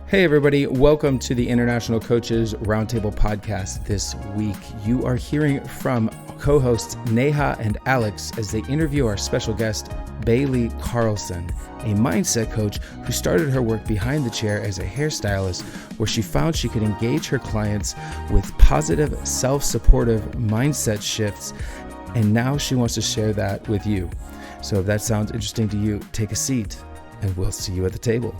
Hey everybody, welcome to the International Coaches Roundtable podcast. This week, you are hearing from co-hosts Neha and Alex as they interview our special guest, Bailee Carlson, a mindset coach who started her work behind the chair as a hairstylist, where she found she could engage her clients with positive, self-supportive mindset shifts, and now she wants to share that with you. So if that sounds interesting to you, take a seat, and we'll see you at the table.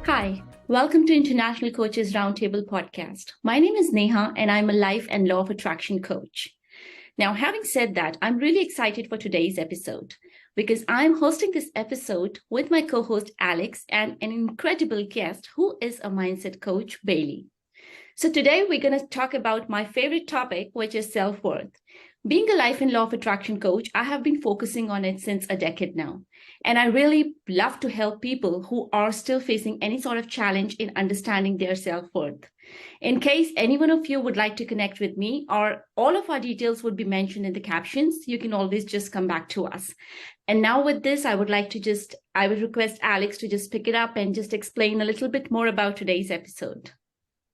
Hi, welcome to International Coaches Roundtable podcast. My name is Neha and I'm a life and law of attraction coach. Now, having said that, I'm really excited for today's episode because I'm hosting this episode with my co-host Alex and an incredible guest who is a mindset coach, Bailee. So today we're going to talk about my favorite topic, which is self-worth. Being a life and law of attraction coach, I have been focusing on it since a decade now. And I really love to help people who are still facing any sort of challenge in understanding their self-worth. In case any one of you would like to connect with me, or all of our details would be mentioned in the captions, you can always just come back to us. And now with this, I would request Alex to just pick it up and just explain a little bit more about today's episode.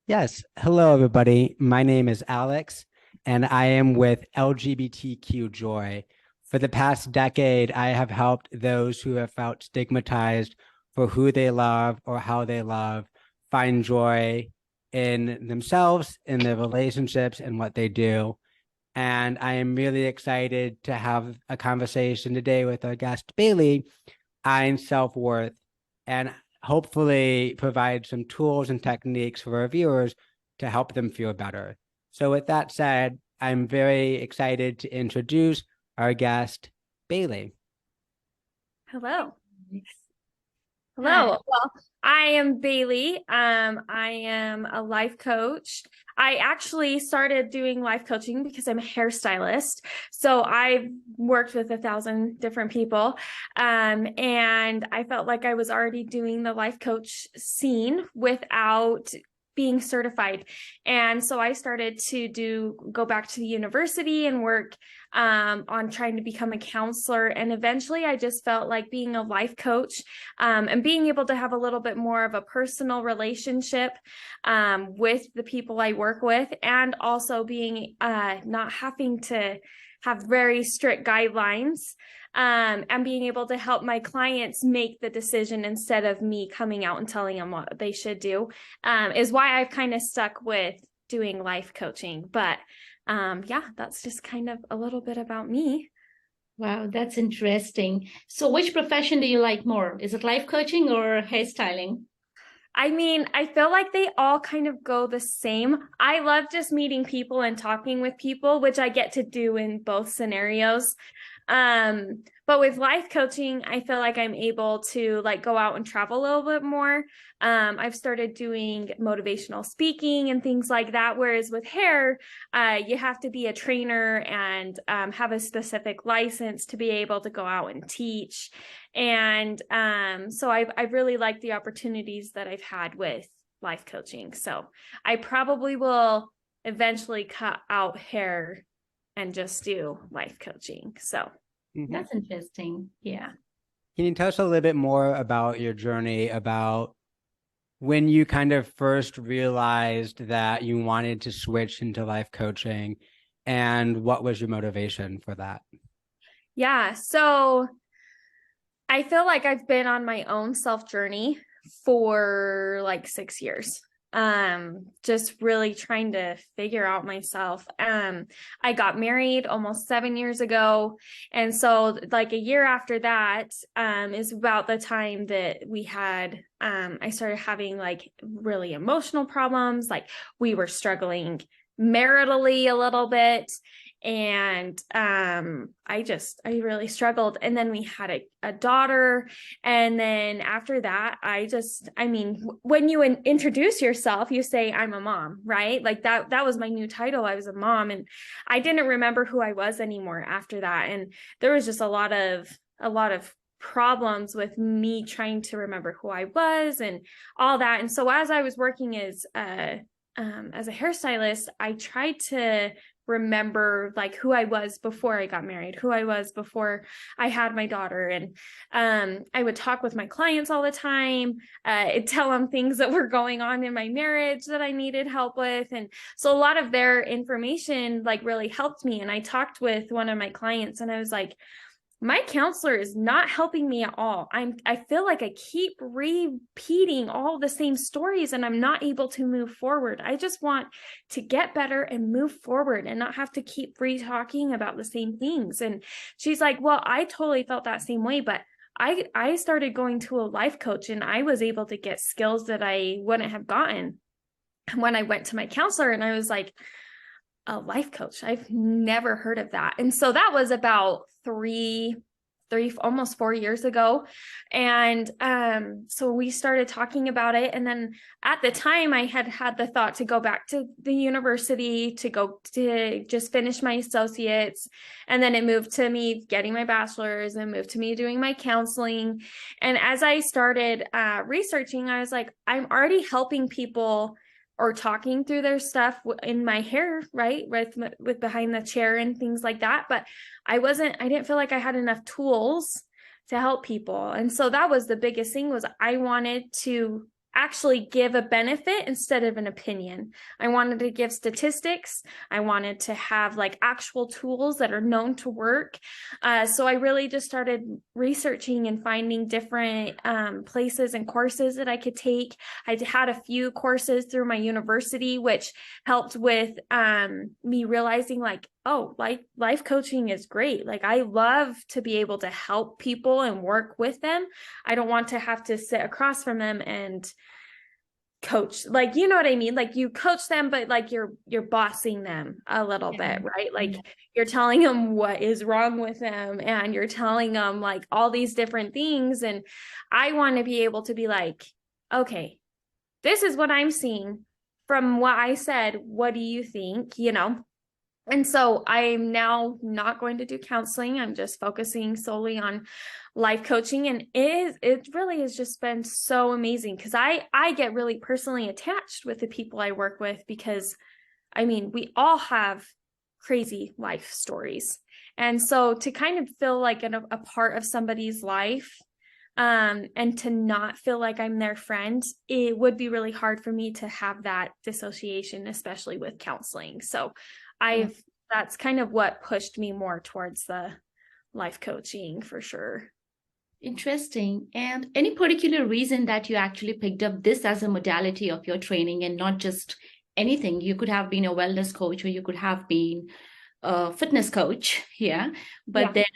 Yes. Hello, everybody. My name is Alex, and I am with LGBTQ Joy. For the past decade, I have helped those who have felt stigmatized for who they love or how they love find joy in themselves, in their relationships, and what they do. And I am really excited to have a conversation today with our guest, Bailee, on self-worth, and hopefully provide some tools and techniques for our viewers to help them feel better. So with that said, I'm very excited to introduce our guest, Bailee. Hello. Hello. Well, I am Bailee. I am a life coach. I actually started doing life coaching because I'm a hairstylist. So I've worked with 1,000 different people. And I felt like I was already doing the life coach scene without being certified. And so I started to go back to the university and work on trying to become a counselor. And eventually I just felt like being a life coach and being able to have a little bit more of a personal relationship with the people I work with, and also being not having to have very strict guidelines, and being able to help my clients make the decision instead of me coming out and telling them what they should do, is why I've kind of stuck with doing life coaching. But yeah, that's just kind of a little bit about me. Wow, that's interesting. So which profession do you like more? Is it life coaching or hairstyling? I mean, I feel like they all kind of go the same. I love just meeting people and talking with people, which I get to do in both scenarios. But with life coaching, I feel like I'm able to go out and travel a little bit more. I've started doing motivational speaking and things like that. Whereas with hair, you have to be a trainer and have a specific license to be able to go out and teach. And so I've really liked the opportunities that I've had with life coaching. So I probably will eventually cut out hair and just do life coaching. So that's interesting. Yeah. Can you tell us a little bit more about your journey, about when you kind of first realized that you wanted to switch into life coaching, and what was your motivation for that? Yeah. So I feel like I've been on my own self journey for 6 years. Just really trying to figure out myself. I got married almost 7 years ago. And so a year after that, is about the time that we had, I started having really emotional problems. We were struggling maritally a little bit. And I really struggled. And then we had a daughter. And then after that, when you introduce yourself, you say, I'm a mom, right? That was my new title. I was a mom, and I didn't remember who I was anymore after that. And there was just a lot of problems with me trying to remember who I was and all that. And so as I was working as a hairstylist, I tried to remember like who I was before I got married, who I was before I had my daughter. And I would talk with my clients all the time, tell them things that were going on in my marriage that I needed help with. And so a lot of their information like really helped me. And I talked with one of my clients and I was like, my counselor is not helping me at all. I feel like I keep repeating all the same stories and I'm not able to move forward. I just want to get better and move forward and not have to keep re-talking about the same things. And she's like, well, I totally felt that same way, but I started going to a life coach and I was able to get skills that I wouldn't have gotten when I went to my counselor. And I was like, a life coach, I've never heard of that. And so that was about three, almost 4 years ago. And so we started talking about it. And then at the time I had the thought to go back to the university to go to just finish my associates. And then it moved to me getting my bachelor's and moved to me doing my counseling. And as I started researching, I was like, I'm already helping people or talking through their stuff in my hair, right? With behind the chair and things like that. But I didn't feel like I had enough tools to help people. And so that was the biggest thing, was I wanted to actually give a benefit instead of an opinion. I wanted to give statistics. I wanted to have like actual tools that are known to work. So I really just started researching and finding different places and courses that I could take. I had a few courses through my university, which helped with me realizing like, oh, life coaching is great. Like I love to be able to help people and work with them. I don't want to have to sit across from them and coach, like, you know what I mean? Like you coach them, but like you're bossing them a little bit, right? Like you're telling them what is wrong with them and you're telling them like all these different things. And I want to be able to be like, okay, this is what I'm seeing from what I said. What do you think? You know? And so I'm now not going to do counseling. I'm just focusing solely on life coaching. And it really has just been so amazing because I get really personally attached with the people I work with because, I mean, we all have crazy life stories. And so to kind of feel like a part of somebody's life and to not feel like I'm their friend, it would be really hard for me to have that dissociation, especially with counseling. So that's kind of what pushed me more towards the life coaching for sure. Interesting. And any particular reason that you actually picked up this as a modality of your training and not just anything? You could have been a wellness coach or you could have been a fitness coach here, but then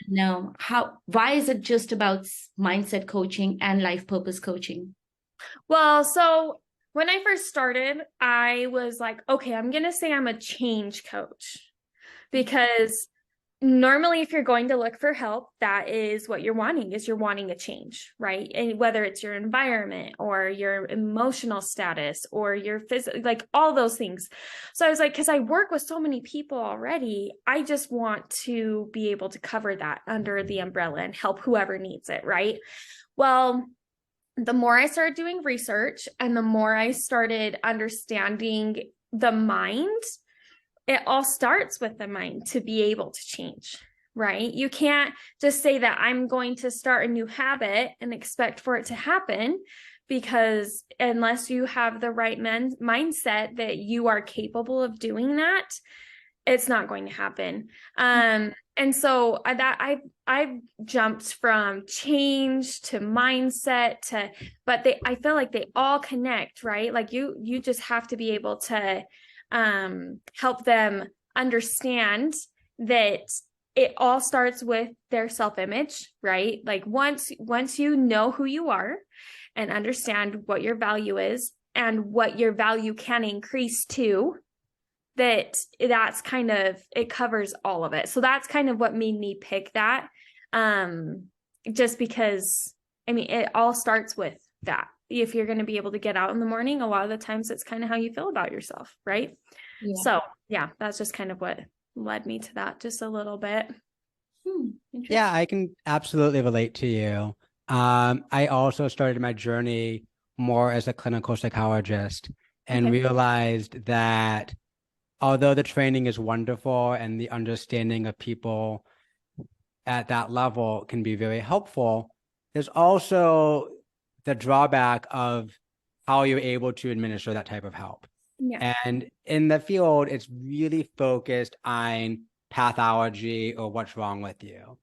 why is it just about mindset coaching and life purpose coaching? Well, so when I first started, I was like, okay, I'm going to say I'm a change coach because normally if you're going to look for help, that is what you're wanting a change, right? And whether it's your environment or your emotional status or your physical, like all those things. So I was like, because I work with so many people already, I just want to be able to cover that under the umbrella and help whoever needs it, right? Well, the more I started doing research and the more I started understanding the mind, it all starts with the mind to be able to change, right? You can't just say that I'm going to start a new habit and expect for it to happen, because unless you have the right mindset that you are capable of doing that, it's not going to happen. And so I've jumped from change to mindset but I feel like they all connect, right? Like you just have to be able to help them understand that it all starts with their self-image, right? Like once you know who you are and understand what your value is and what your value can increase to, that's kind of, it covers all of it. So that's kind of what made me pick that. Just because, I mean, it all starts with that. If you're going to be able to get out in the morning, a lot of the times it's kind of how you feel about yourself, right? Yeah. So yeah, that's just kind of what led me to that just a little bit. Yeah, I can absolutely relate to you. I also started my journey more as a clinical psychologist and realized that although the training is wonderful and the understanding of people at that level can be very helpful, there's also the drawback of how you're able to administer that type of help. Yeah. And in the field, it's really focused on pathology or what's wrong with you.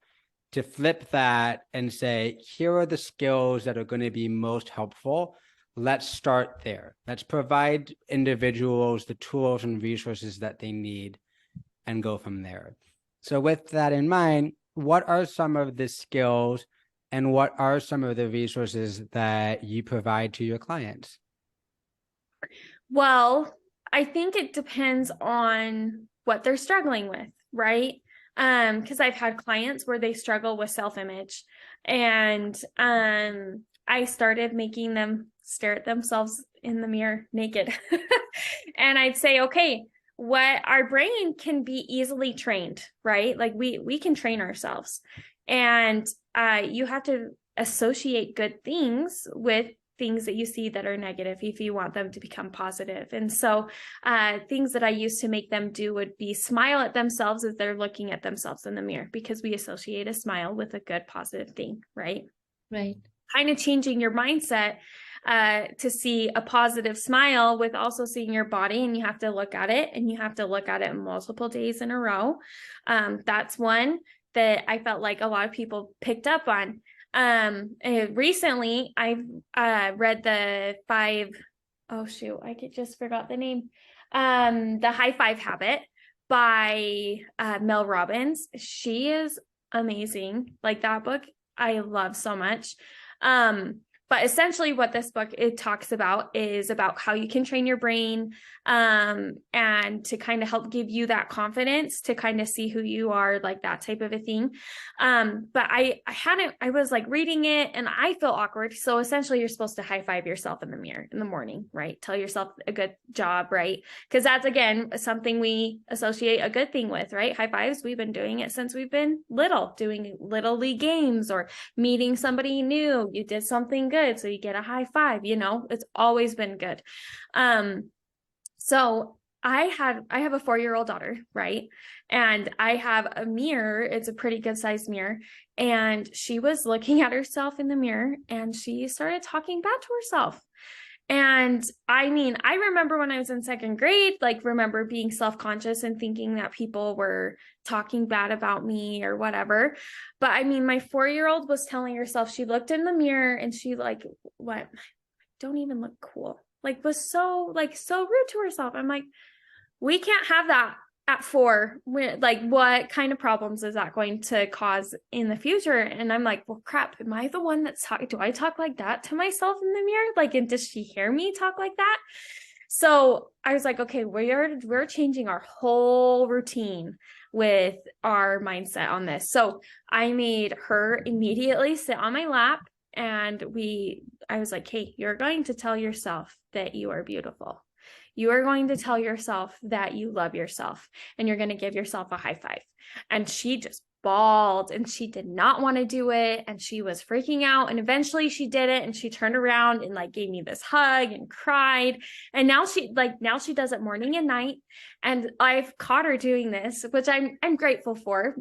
To flip that and say, here are the skills that are going to be most helpful. Let's start there. Let's provide individuals the tools and resources that they need and go from there. So with that in mind, what are some of the skills and what are some of the resources that you provide to your clients? Well, I think it depends on what they're struggling with, right? Because I've had clients where they struggle with self-image, and I started making them stare at themselves in the mirror naked. And I'd say, okay, what our brain can be easily trained, right? Like we can train ourselves, and you have to associate good things with things that you see that are negative if you want them to become positive. And so things that I used to make them do would be smile at themselves as they're looking at themselves in the mirror, because we associate a smile with a good positive thing, right? Right. Kind of changing your mindset to see a positive smile with also seeing your body, and you have to look at it, and you have to look at it multiple days in a row. That's one that I felt like a lot of people picked up on. Recently I've read the just forgot the name. The High Five Habit by Mel Robbins. She is amazing. Like, that book I love so much. But essentially what this book, it talks about is about how you can train your brain, and to kind of help give you that confidence to kind of see who you are, like that type of a thing. But I was like reading it and I feel awkward. So essentially you're supposed to high five yourself in the mirror in the morning, right? Tell yourself a good job, right? Because that's, again, something we associate a good thing with, right? High fives. We've been doing it since we've been little, doing little league games or meeting somebody new. You did something good, so you get a high five, it's always been good. So I have a 4-year-old daughter, right? And I have a mirror. It's a pretty good sized mirror. And she was looking at herself in the mirror and she started talking back to herself. And I mean, I remember when I was in 2nd grade, remember being self-conscious and thinking that people were talking bad about me or whatever. But I mean, my 4-year-old was telling herself, she looked in the mirror and she what? Don't even look cool. Was so rude to herself. I'm like, we can't have that at 4. What kind of problems is that going to cause in the future? And I'm like, well, crap, am I the one that's talking? Do I talk like that to myself in the mirror? And does she hear me talk like that? So I was like, okay, we're changing our whole routine with our mindset on this. So I made her immediately sit on my lap, and I was like, hey, you're going to tell yourself that you are beautiful. You are going to tell yourself that you love yourself, and you're going to give yourself a high five. And she just bawled and she did not want to do it. And she was freaking out. And eventually she did it. And she turned around and gave me this hug and cried. And now she does it morning and night. And I've caught her doing this, which I'm grateful for.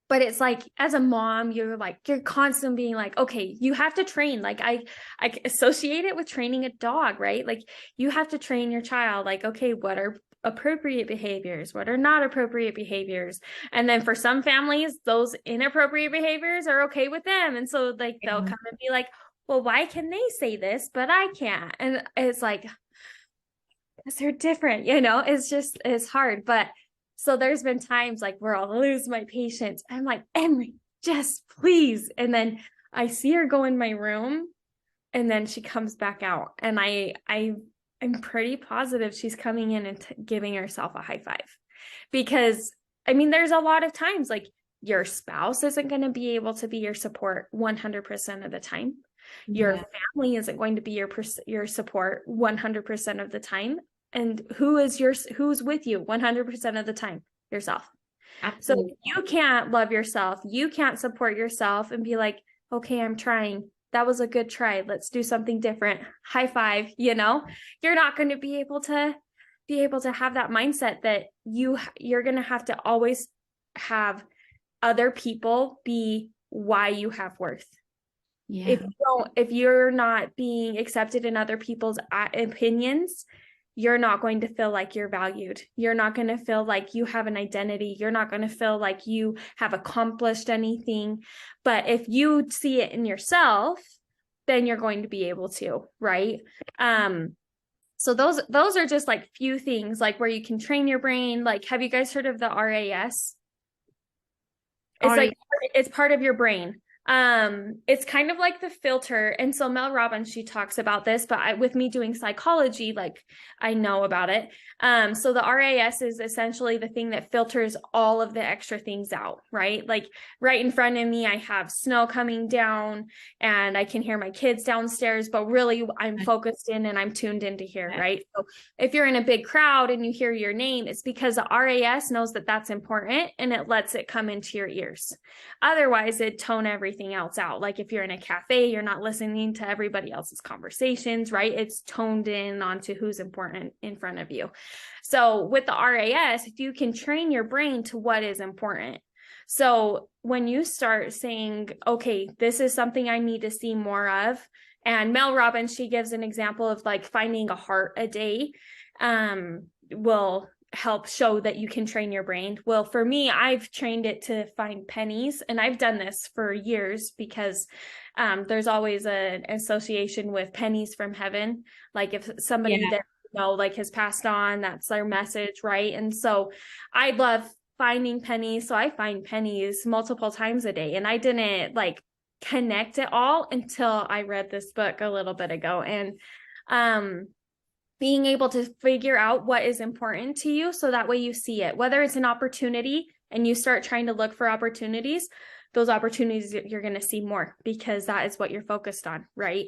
But it's as a mom, you're constantly being okay, you have to train. I associate it with training a dog, right? You have to train your child. Okay, what are appropriate behaviors? What are not appropriate behaviors? And then for some families, those inappropriate behaviors are okay with them. And so they'll come and be like, well, why can they say this, but I can't? And it's because they're different, it's hard. But so there's been times where I'll lose my patience. I'm like, Emery, just please. And then I see her go in my room, and then she comes back out. And I'm pretty positive she's coming in and giving herself a high five. Because, I mean, there's a lot of times your spouse isn't going to be able to be your support 100% of the time. Your family isn't going to be your support 100% of the time. And who's with you 100% of the time? Yourself. Absolutely. So you can't love yourself. You can't support yourself and be like, okay, I'm trying. That was a good try. Let's do something different. High five, you're not going to be able to be able to have that mindset that you're going to have to always have other people be why you have worth. Yeah. If you're not being accepted in other people's opinions, you're not going to feel like you're valued. You're not going to feel like you have an identity. You're not going to feel like you have accomplished anything. But if you see it in yourself, then you're going to be able to, right? So those are just like few things like where you can train your brain. Like, have you guys heard of the RAS? It's like, it's part of your brain. It's kind of like the filter. And so Mel Robbins, she talks about this, but with me doing psychology, like I know about it. So the RAS is essentially the thing that filters all of the extra things out, right? Like right in front of me, I have snow coming down and I can hear my kids downstairs, but really I'm focused in and I'm tuned into here, right? So if you're in a big crowd and you hear your name, it's because the RAS knows that that's important and it lets it come into your ears. Otherwise, it'd tone everything else out. Like if you're in a cafe, you're not listening to everybody else's conversations, right? It's toned in onto who's important in front of you. So with the RAS, you can train your brain to what is important. So when you start saying, okay, this is something I need to see more of, and Mel Robbins, she gives an example of like finding a heart a day, will help show that you can train your brain. Well, for me, I've trained it to find pennies, and I've done this for years because there's always an association with pennies from heaven. Like if somebody that like has passed on, that's their message, right? And so I love finding pennies. So I find pennies multiple times a day, and I didn't like connect it all until I read this book a little bit ago. And being able to figure out what is important to you, so that way you see it, whether it's an opportunity and you start trying to look for opportunities, those opportunities you're going to see more because that is what you're focused on, right?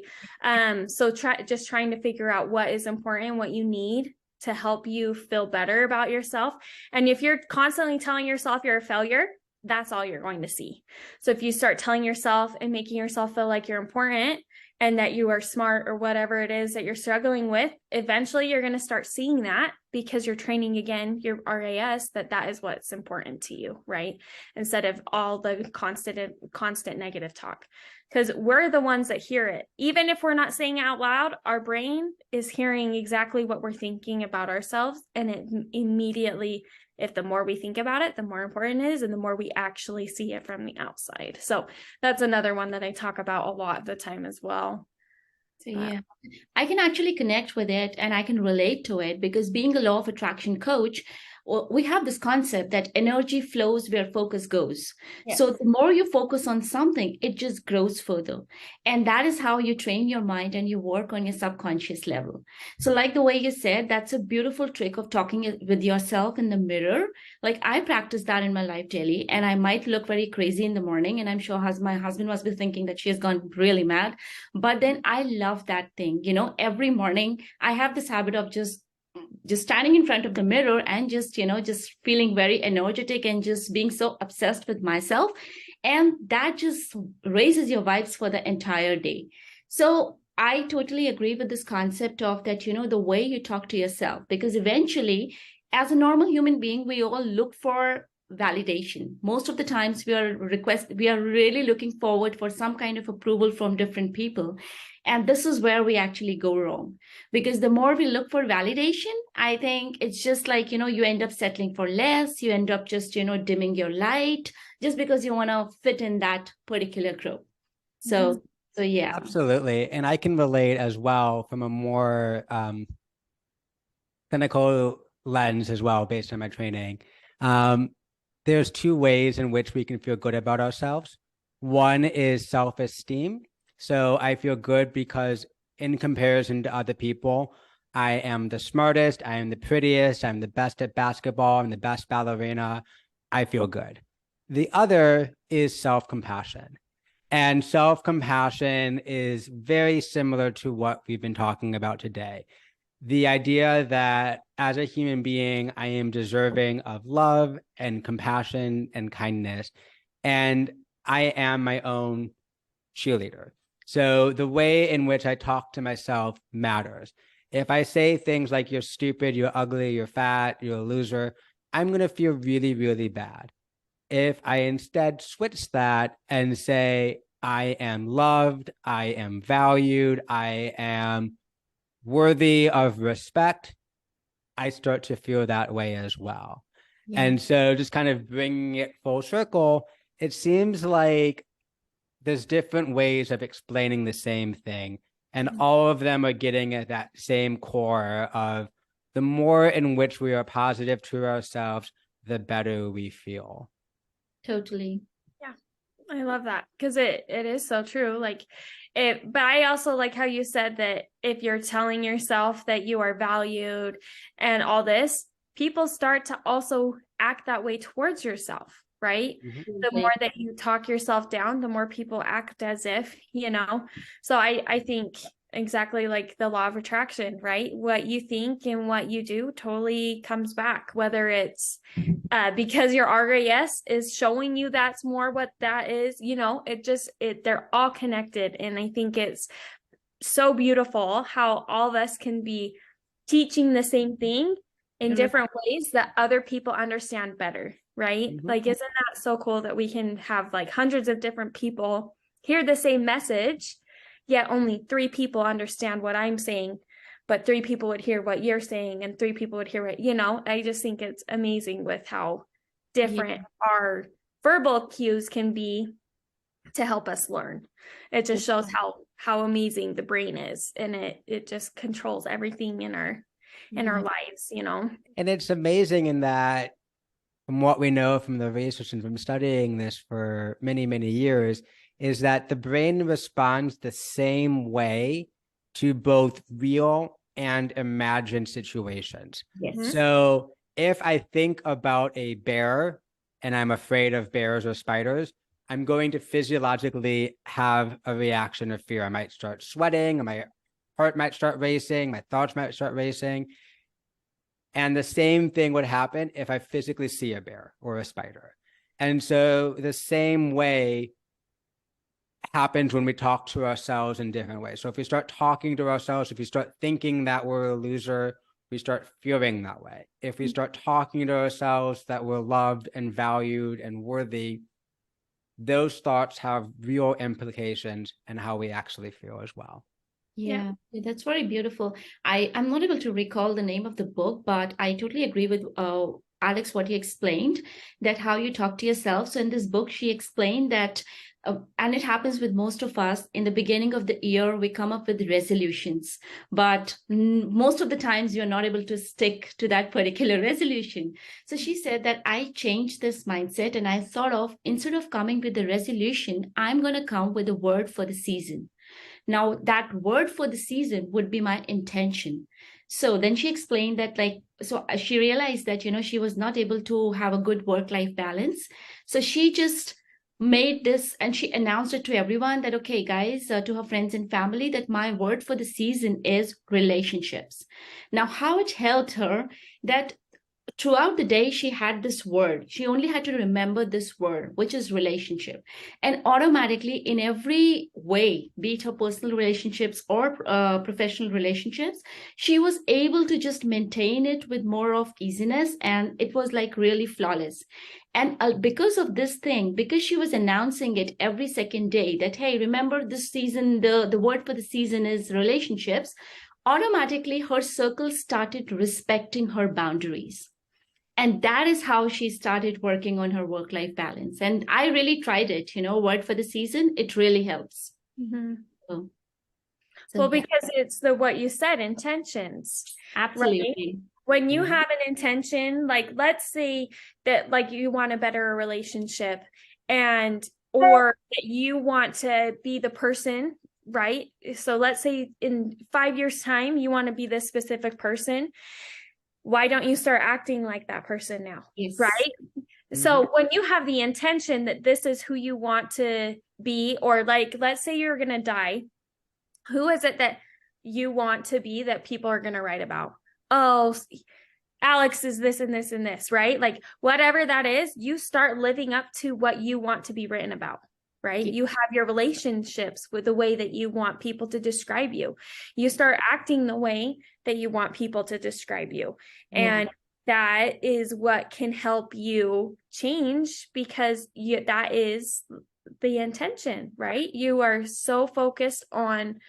So trying to figure out what is important, what you need to help you feel better about yourself. And if you're constantly telling yourself you're a failure, that's all you're going to see. So if you start telling yourself and making yourself feel like you're important and that you are smart or whatever it is that you're struggling with, eventually you're going to start seeing that because you're training again your RAS that is what's important to you, right? Instead of all the constant negative talk, because we're the ones that hear it. Even if we're not saying it out loud, our brain is hearing exactly what we're thinking about ourselves, and it immediately, if the more we think about it, the more important it is, and the more we actually see it from the outside. So that's another one that I talk about a lot of the time as well. So yeah, I can actually connect with it and I can relate to it because being a law of attraction coach, we have this concept that energy flows where focus goes. Yes. So the more you focus on something, it just grows further. And that is how you train your mind and you work on your subconscious level. So like the way you said, that's a beautiful trick of talking with yourself in the mirror. Like I practice that in my life daily, and I might look very crazy in the morning. And I'm sure my husband must be thinking that she has gone really mad. But then I love that thing. Every morning I have this habit of just standing in front of the mirror and just feeling very energetic and just being so obsessed with myself. And that just raises your vibes for the entire day. So I totally agree with this concept of that, the way you talk to yourself, because eventually as a normal human being, we all look for validation. Most of the times we are really looking forward for some kind of approval from different people. And this is where we actually go wrong, because the more we look for validation, I think it's just like, you end up settling for less. You end up just, dimming your light just because you want to fit in that particular group. So yeah. Absolutely. And I can relate as well from a more clinical lens as well, based on my training. There's two ways in which we can feel good about ourselves. One is self-esteem. So I feel good because in comparison to other people, I am the smartest, I am the prettiest, I'm the best at basketball, I'm the best ballerina. I feel good. The other is self-compassion. And self-compassion is very similar to what we've been talking about today. The idea that as a human being, I am deserving of love and compassion and kindness, and I am my own cheerleader. So the way in which I talk to myself matters. If I say things like you're stupid, you're ugly, you're fat, you're a loser, I'm going to feel really, really bad. If I instead switch that and say, I am loved, I am valued, I am worthy of respect, I start to feel that way as well. Yeah. And so just kind of bringing it full circle, it seems like there's different ways of explaining the same thing. And all of them are getting at that same core of the more in which we are positive to ourselves, the better we feel. Totally. Yeah, I love that because it is so true. Like but I also like how you said that if you're telling yourself that you are valued and all this, people start to also act that way towards yourself, right? The more that you talk yourself down, the more people act as if, so I think exactly like the law of attraction, right? What you think and what you do totally comes back, whether it's because your RAS is showing you that's more what that is, they're all connected. And I think it's so beautiful how all of us can be teaching the same thing in different ways that other people understand better, right? Like, isn't that so cool that we can have like hundreds of different people hear the same message, yet only 3 people understand what I'm saying, but 3 people would hear what you're saying and 3 people would hear what, I just think it's amazing with how different our verbal cues can be to help us learn. It just shows how amazing the brain is, and it just controls everything in our lives, And it's amazing in that, from what we know from the research and from studying this for many, many years, is that the brain responds the same way to both real and imagined situations. Yes. So if I think about a bear and I'm afraid of bears or spiders, I'm going to physiologically have a reaction of fear. I might start sweating, my heart might start racing, my thoughts might start racing. And the same thing would happen if I physically see a bear or a spider. And so the same way happens when we talk to ourselves in different ways. So if we start talking to ourselves, if we start thinking that we're a loser, we start feeling that way. If we start talking to ourselves that we're loved and valued and worthy, those thoughts have real implications in how we actually feel as well. Yeah, that's very beautiful. I'm not able to recall the name of the book, but I totally agree with Alex, what he explained, that how you talk to yourself. So in this book, she explained that, and it happens with most of us, in the beginning of the year, we come up with resolutions, but most of the times you're not able to stick to that particular resolution. So she said that I changed this mindset and I thought of, instead of coming with the resolution, I'm going to come with a word for the season. Now, that word for the season would be my intention. So then she explained that, so she realized that, she was not able to have a good work-life balance. So she just made this and she announced it to everyone that, okay, guys, to her friends and family, that my word for the season is relationships. Now, how it helped her that throughout the day, she had this word. She only had to remember this word, which is relationship. And automatically, in every way, be it her personal relationships or professional relationships, she was able to just maintain it with more of easiness. And it was like really flawless. And because of this thing, because she was announcing it every second day that, hey, remember this season, the word for the season is relationships, automatically her circle started respecting her boundaries. And that is how she started working on her work-life balance. And I really tried it, word for the season. It really helps. Well, because it's what you said, intentions. Absolutely. Right? When you have an intention, like let's say that like you want a better relationship or that you want to be the person, right? So let's say in 5 years' time, you want to be this specific person. Why don't you start acting like that person now? Yes. Right? So when you have the intention that this is who you want to be, or like, let's say you're going to die, who is it that you want to be that people are going to write about? Oh, Alex is this and this and this, right? Like whatever that is, you start living up to what you want to be written about. right? You have your relationships with the way that you want people to describe you. You start acting the way that you want people to describe you. And that is what can help you change, because that is the intention, right? You are so focused on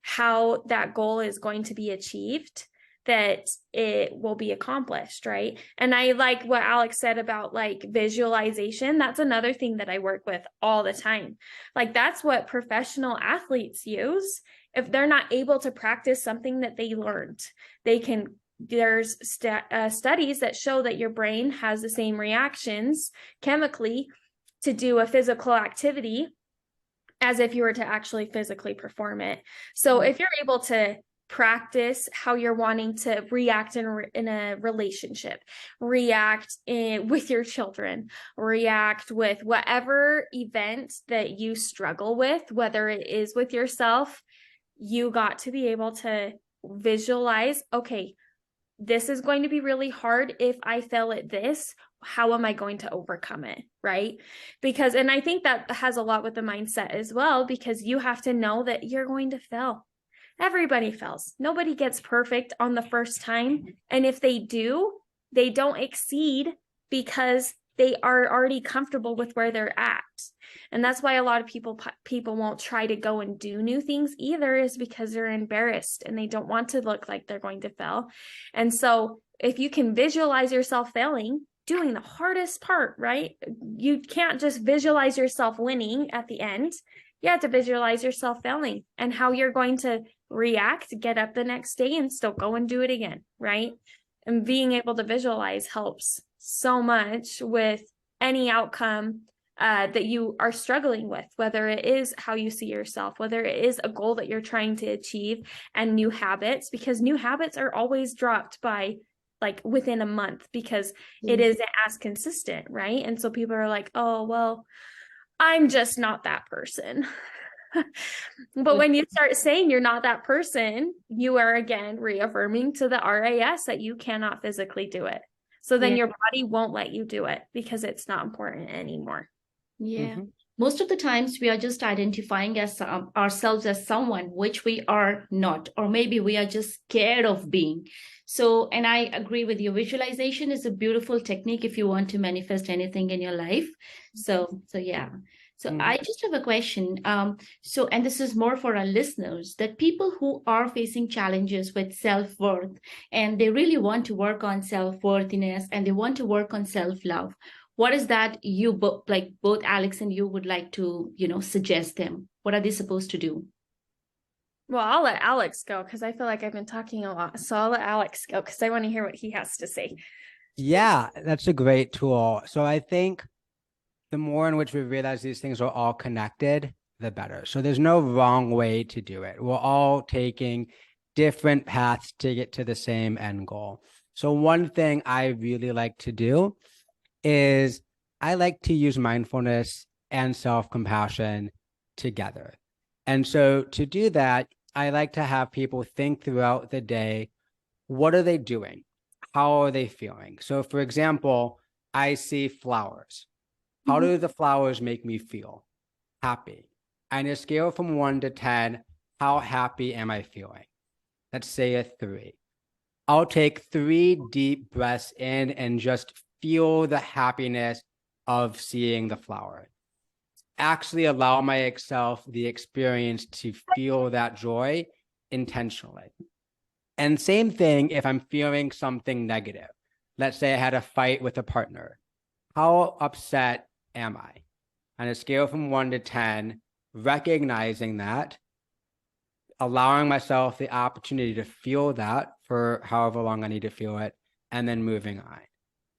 how that goal is going to be achieved that it will be accomplished, right? And I like what Alex said about like visualization. That's another thing that I work with all the time. Like that's what professional athletes use. If they're not able to practice something that they learned, there's studies that show that your brain has the same reactions chemically to do a physical activity as if you were to actually physically perform it. So if you're able to practice how you're wanting to react in a relationship, react with your children, react with whatever event that you struggle with, whether it is with yourself, you got to be able to visualize, okay, this is going to be really hard. If I fail at this, how am I going to overcome it? Right? Because, and I think that has a lot with the mindset as well, because you have to know that you're going to fail. Everybody fails. Nobody gets perfect on the first time. And if they do, they don't exceed because they are already comfortable with where they're at. And that's why a lot of people won't try to go and do new things either, is because they're embarrassed and they don't want to look like they're going to fail. And so if you can visualize yourself failing, doing the hardest part, right? You can't just visualize yourself winning at the end. You have to visualize yourself failing and how you're going to react, get up the next day and still go and do it again, right? And being able to visualize helps so much with any outcome that you are struggling with, whether it is how you see yourself, whether it is a goal that you're trying to achieve, and new habits, because new habits are always dropped by like within a month because it isn't as consistent, right? And so people are like, oh, well, I'm just not that person. But when you start saying you're not that person, you are again reaffirming to the RAS that you cannot physically do it. So then your body won't let you do it because it's not important anymore. Yeah. Most of the times we are just identifying as ourselves as someone which we are not, or maybe we are just scared of being. So, and I agree with you. Visualization is a beautiful technique if you want to manifest anything in your life. So yeah. So I just have a question. So, and this is more for our listeners, that people who are facing challenges with self-worth and they really want to work on self-worthiness and they want to work on self-love, what is that you both Alex and you would like to, suggest them? What are they supposed to do? Well, I'll let Alex go because I feel like I've been talking a lot. So I'll let Alex go because I want to hear what he has to say. Yeah, that's a great tool. So I think the more in which we realize these things are all connected, the better. So there's no wrong way to do it. We're all taking different paths to get to the same end goal. So one thing I really like to do is I like to use mindfulness and self-compassion together. And so to do that, I like to have people think throughout the day, what are they doing? How are they feeling? So for example, I see flowers. How do the flowers make me feel? Happy. On a scale from 1 to 10, how happy am I feeling? Let's say a 3. I'll take 3 deep breaths in and just feel the happiness of seeing the flower. Actually allow myself the experience to feel that joy intentionally. And same thing if I'm feeling something negative. Let's say I had a fight with a partner. How upset am I? On a scale from 1 to 10, recognizing that, allowing myself the opportunity to feel that for however long I need to feel it, and then moving on.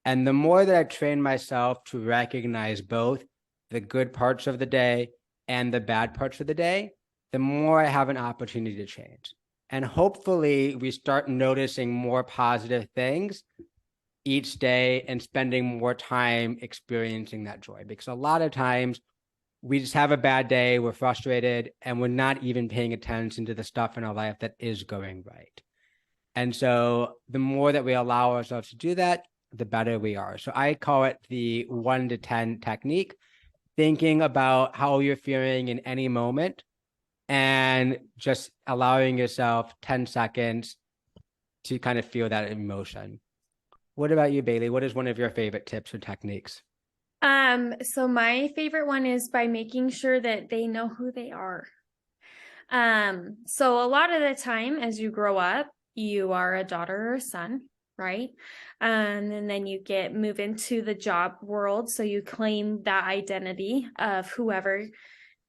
And the more that I train myself to recognize both the good parts of the day and the bad parts of the day, the more I have an opportunity to change. And hopefully we start noticing more positive things each day and spending more time experiencing that joy. Because a lot of times we just have a bad day, we're frustrated, and we're not even paying attention to the stuff in our life that is going right. And so the more that we allow ourselves to do that, the better we are. So I call it the 1 to 10 technique. thinking about how you're feeling in any moment and just allowing yourself 10 seconds to kind of feel that emotion. What about you, Bailee? What is one of your favorite tips or techniques? So my favorite one is by making sure that they know who they are. So a lot of the time as you grow up, you are a daughter or a son, right? And then you move into the job world. So you claim that identity of whoever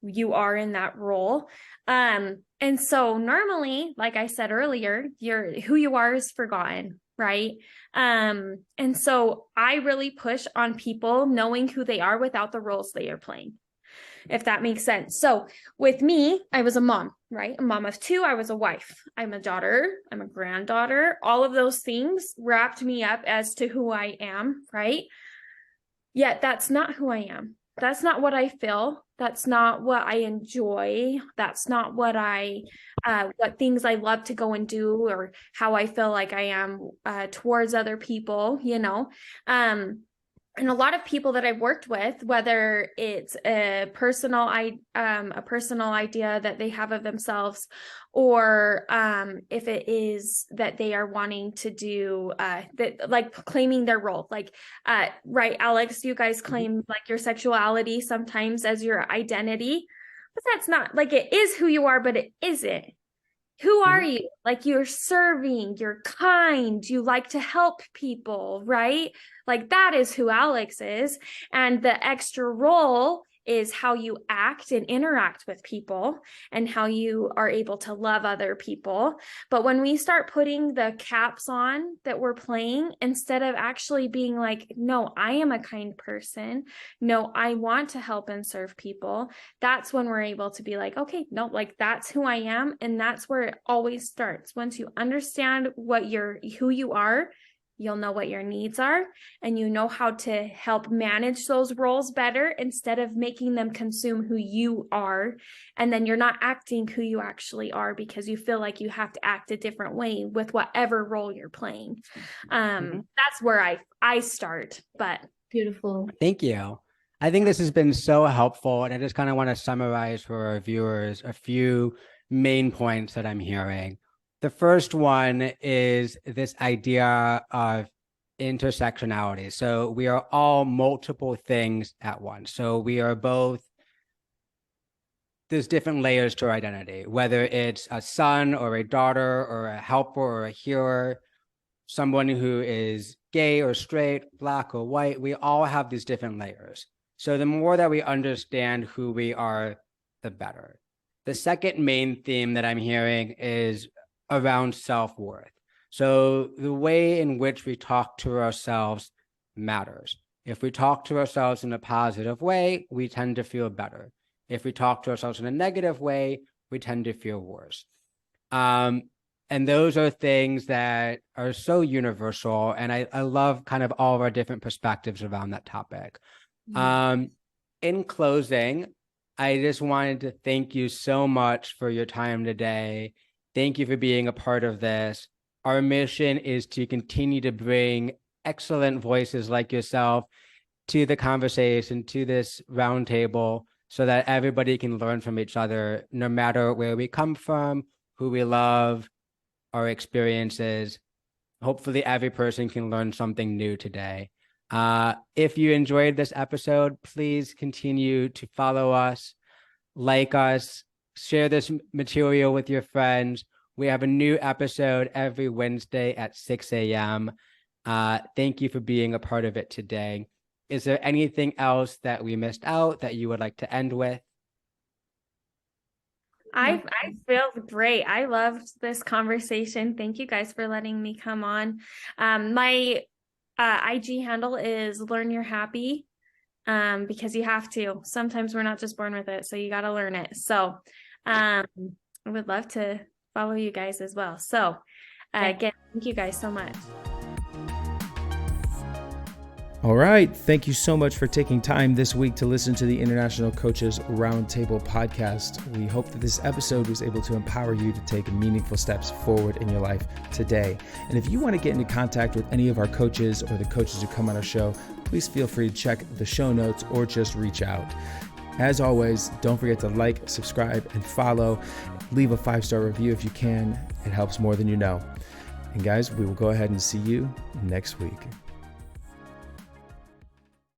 you are in that role. And so normally, like I said earlier, who you are is forgotten, right? And so I really push on people knowing who they are without the roles they are playing, if that makes sense. So with me, I was a mom, right? A mom of two. I was a wife. I'm a daughter. I'm a granddaughter. All of those things wrapped me up as to who I am, right? Yet that's not who I am. That's not what I feel. That's not what I enjoy. That's not what things I love to go and do, or how I feel like I am towards other people, and a lot of people that I've worked with, whether it's a personal idea that they have of themselves, or if it is that they are wanting to do that, like claiming their role, like right, Alex, you guys claim like your sexuality sometimes as your identity, but that's not, like, it is who you are, but it isn't. Who are you? Like, you're serving, you're kind, you like to help people, right? Like, that is who Alex is. And the extra role is how you act and interact with people and how you are able to love other people. But when we start putting the caps on that we're playing, instead of actually being like, no, I am a kind person, no, I want to help and serve people, that's when we're able to be like, okay, no, like, that's who I am. And that's where it always starts. Once you understand who you are, you'll know what your needs are, and you know how to help manage those roles better instead of making them consume who you are. And then you're not acting who you actually are because you feel like you have to act a different way with whatever role you're playing. That's where I start. But Beautiful. Thank you. I think this has been so helpful. And I just kind of want to summarize for our viewers a few main points that I'm hearing. The first one is this idea of intersectionality. So we are all multiple things at once. So we are both, there's different layers to our identity, whether it's a son or a daughter or a helper or a healer, someone who is gay or straight, Black or white. We all have these different layers. So the more that we understand who we are, the better. The second main theme that I'm hearing is around self-worth. So the way in which we talk to ourselves matters. If we talk to ourselves in a positive way, we tend to feel better. If we talk to ourselves in a negative way, we tend to feel worse. And those are things that are so universal. And I love kind of all of our different perspectives around that topic. In closing, I just wanted to thank you so much for your time today. Thank you for being a part of this. Our mission is to continue to bring excellent voices like yourself to the conversation, to this roundtable, so that everybody can learn from each other, no matter where we come from, who we love, our experiences. Hopefully every person can learn something new today. If you enjoyed this episode, please continue to follow us, like us, share this material with your friends. We have a new episode every Wednesday at 6 a.m. Thank you for being a part of it today. Is there anything else that we missed out that you would like to end with? I feel great. I loved this conversation. Thank you guys for letting me come on. My IG handle is Learn You're Happy, because you have to. Sometimes we're not just born with it, so you got to learn it. So I would love to follow you guys as well. So again, thank you guys so much. All right. Thank you so much for taking time this week to listen to the International Coaches Roundtable podcast. We hope that this episode was able to empower you to take meaningful steps forward in your life today. And if you want to get into contact with any of our coaches or the coaches who come on our show, please feel free to check the show notes or just reach out. As always, don't forget to like, subscribe, and follow. Leave a 5-star review if you can. It helps more than you know. And guys, we will go ahead and see you next week.